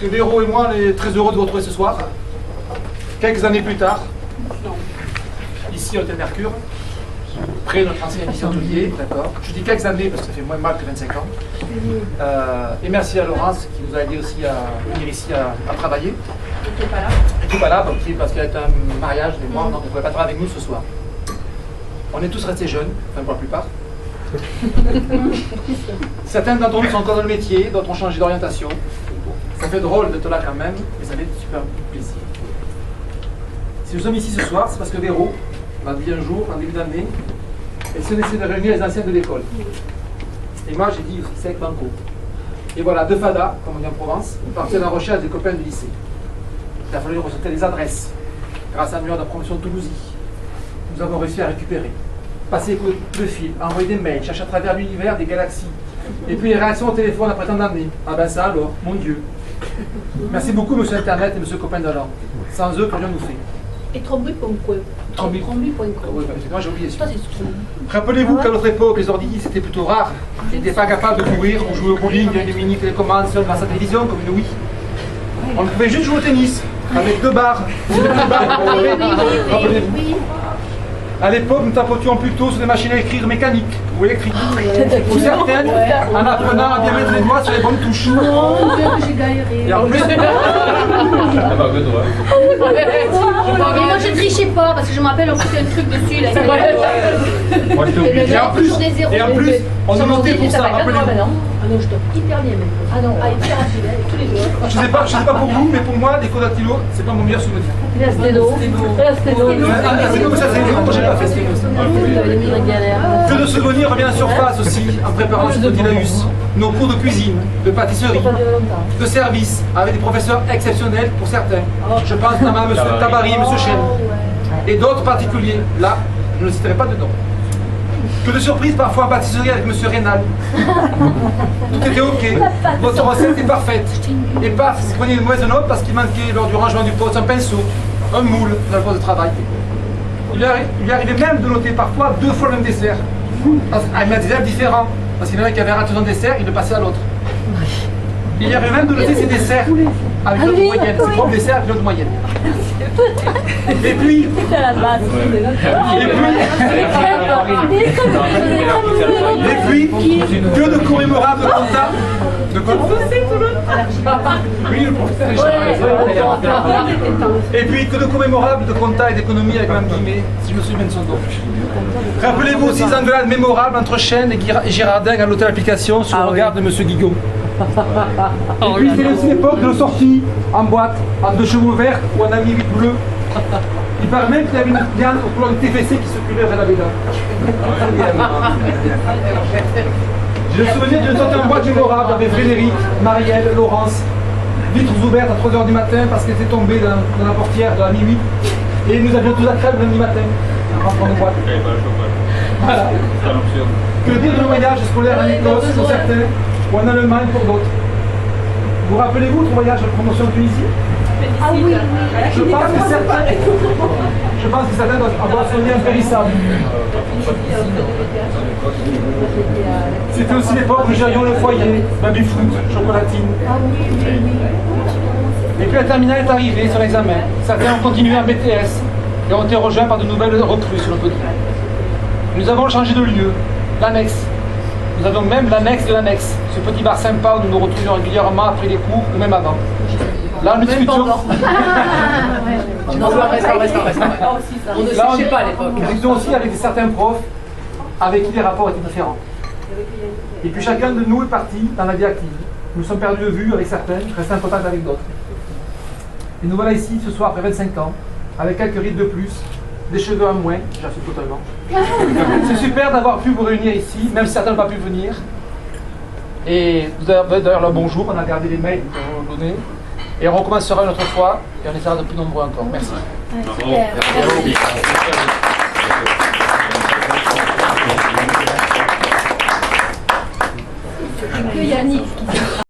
que Véro et moi, on est très heureux de vous retrouver ce soir. Quelques années plus tard, ici au Hôtel Mercure, près de notre ancien lycée hôtelier, d'accord. Je dis quelques années parce que ça fait moins mal que 25 ans. Et merci à Laurence qui nous a aidé aussi à venir ici à travailler. Et qui n'est pas là. Et qui n'est pas là parce qu'il a été un mariage, mais moi, donc, on ne pouvait pas travailler avec nous ce soir. On est tous restés jeunes, enfin pour la plupart. Certains d'entre nous sont encore dans le métier, d'autres ont changé d'orientation. Ça fait drôle d'être là quand même, mais ça fait super plaisir. Si nous sommes ici ce soir, c'est parce que Véro m'a dit un jour, en début d'année, elle s'est laissée de réunir les anciens de l'école. Et moi j'ai dit, c'est avec Banco. Et voilà, deux fadas, comme on dit en Provence, partir à la recherche des copains du lycée. Il a fallu ressortir les adresses. Grâce à un mur de promotion de Toulouse, nous avons réussi à récupérer. Passer le fil, envoyer des mails, chercher à travers l'univers des galaxies. Et puis les réactions au téléphone après tant d'années. Ah ben ça alors, mon Dieu. Merci beaucoup monsieur Internet et monsieur Copain de l'An. Sans eux, que rien nous fait. Et Trombu.co. Trombu.co. Oui, moi j'ai oublié ça. Rappelez-vous qu'à notre époque, les ordi c'était plutôt rare. Ils n'étaient pas capables de courir, on jouait au bowling, il y avait des mini-télécommandes seules grâce à la télévision, comme une Wii. On pouvait juste jouer au tennis, avec deux barres. Rappelez-vous. À l'époque, nous tapotions plutôt sur des machines à écrire mécaniques ou électriques. Ou certaines, en apprenant à bien mettre les doigts sur les bonnes touches. Non, j'ai galéré. Et en plus, Mais moi je trichais pas parce que je me rappelle on foutait un truc dessus là. moi j'étais obligé. Et en plus, on nous notait pour ça, rappelez-vous. Ah non, je dois hyper bien même. Ah non, hyper rapide, avec tous les doigts. Je sais pas pour vous, mais pour moi, les cours dactylo, c'est pas mon meilleur souvenir. Que de souvenirs revient en surface aussi en préparant ce petit laïus. Nos cours de cuisine, de pâtisserie, de service, avec des professeurs exceptionnels pour certains. Je pense notamment à M. Tabary et M. Chen. Et d'autres particuliers. Là, je ne le citerai pas dedans. Que de surprises parfois en pâtisserie avec M. Rénal. Tout était ok. Votre recette est parfaite. Et paf, vous prenez une mauvaise note parce qu'il manquait lors du rangement du poste un pinceau, un moule dans le poste de travail. Il lui arrivait même de noter parfois 2 fois le même dessert. Avec des élèves différents. Parce qu'il y en a qui avait raté son dessert, il le passait à l'autre. Il y arrivait même de noter ses desserts avec l'autre moyenne, ses propres desserts avec l'autre moyenne. Et puis, que de cours mémorables de compta. De quoi? Oui, le professeur. Et puis, que de cours mémorables de compta et d'économie avec Mme Guimet, si je me souviens de son nom. Rappelez-vous aussi les engueulades mémorables entre Chêne et Girardin à l'hôtel application sur le regard de M. Guigaud. Et puis c'est aussi l'époque de nos sorties en boîte, en 2 chevaux verts ou en ami 8 bleu. Il paraît même qu'il y avait une liane au couleur du TFC qui circulait vers la Vega. J'ai le souvenir d'une sortie en boîte mémorable avec Frédéric, Marielle, Laurence, vitres ouvertes à 3h du matin parce qu'elle était tombée dans la portière de la minuit. Et nous avions tous la crème le lundi matin en rentrant de boîte. Voilà. Que dire de nos voyages scolaires en Écosse pour certains ou en Allemagne pour d'autres. Vous rappelez-vous votre voyage de promotion en Tunisie? Ah oui, je pense que certains doivent avoir son lien impérissable. C'était aussi l'époque où nous gérions le foyer, baby-fruit, chocolatine. Ah oui. Et puis la terminale est arrivée sur l'examen. Certains ont continué en BTS et ont été rejoints par de nouvelles recrues sur le petit. Nous avons changé de lieu, l'annexe. Nous avons même l'annexe de l'annexe, ce petit bar sympa où nous nous retrouvions régulièrement après les cours ou même avant. Là, nous discutions. Nous discutions aussi avec certains profs avec qui les rapports étaient différents. Et puis chacun de nous est parti dans la vie active. Nous sommes perdus de vue avec certains, restés en contact avec d'autres. Et nous voilà ici ce soir après 25 ans, avec quelques rides de plus, des cheveux en moins, j'assume totalement. C'est super d'avoir pu vous réunir ici, même si certains n'ont pas pu venir. Et vous avez d'ailleurs le bonjour, on a gardé les mails qu'on vous donnait. Et on recommencera une autre fois, et on essaiera de plus nombreux encore. Merci. Que Yannick.